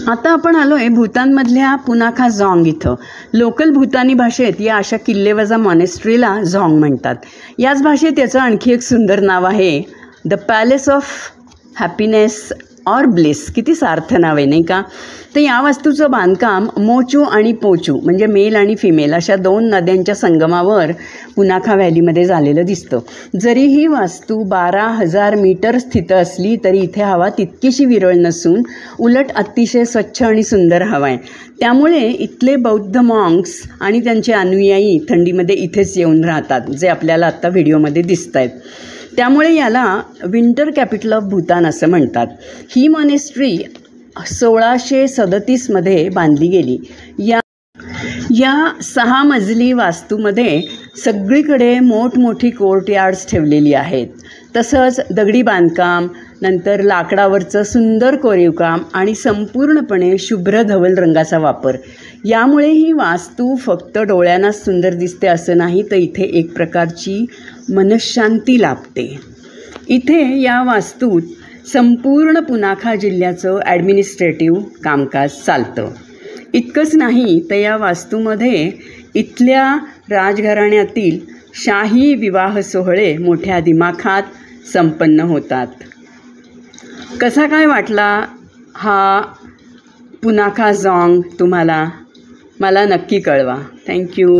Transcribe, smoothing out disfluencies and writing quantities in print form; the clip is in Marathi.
आता आपण आलोय भूतानमधल्या पुनाखा झॉंग इथं. लोकल भूतानी भाषेत या अशा किल्लेवजा मॉनेस्ट्रीला झॉंग म्हणतात. याच भाषेत याचं आणखी एक सुंदर नाव आहे, द पॅलेस ऑफ हॅपीनेस और ब्लिस. किती सार्थ नाव आहे नाही का. तर या वास्तूचं बांधकाम मोचू आणि पोचू म्हणजे मेल आणि फिमेल अशा 2 नद्यांच्या संगमावर पुनाखा व्हॅलीमध्ये झालेलं दिसतं. जरी ही वास्तू 12,000 मीटर स्थित असली तरी इथे हवा तितकीशी विरळ नसून उलट अतिशय स्वच्छ आणि सुंदर हवा आहे. त्यामुळे इथले बौद्ध मॉन्क्स आणि त्यांचे अनुयायी थंडीमध्ये इथेच येऊन राहतात, जे आपल्याला आत्ता व्हिडिओमध्ये दिसत आहेत. त्यामुळे याला विंटर कॅपिटल ऑफ भूतान असं म्हणतात. ही मॉनेस्ट्री 1637मध्ये बांधली गेली. या 6 मजली वास्तूमध्ये सगळीकडे मोठमोठी कोर्टयार्ड्स ठेवलेली आहेत. तसंच दगडी बांधकाम, नंतर लाकडावरचं सुंदर कोरीवकाम आणि संपूर्णपणे शुभ्र धवल रंगाचा वापर. यामुळे ही वास्तू फक्त डोळ्यांनाच सुंदर दिसते असं नाही, तर इथे एक प्रकारची मनःशांती लाभते. इथे या वास्तूत संपूर्ण पुनाखा जिल्ह्याचं ॲडमिनिस्ट्रेटिव्ह कामकाज चालतं. इतकंच नाही तर या वास्तूमध्ये इथल्या राजघराण्यातील शाही विवाह सोहळे मोठ्या दिमाखात संपन्न होतात. कसा काय वाटला हा पुनाखा झॉंग तुम्हाला? मला नक्की कळवा. थँक्यू.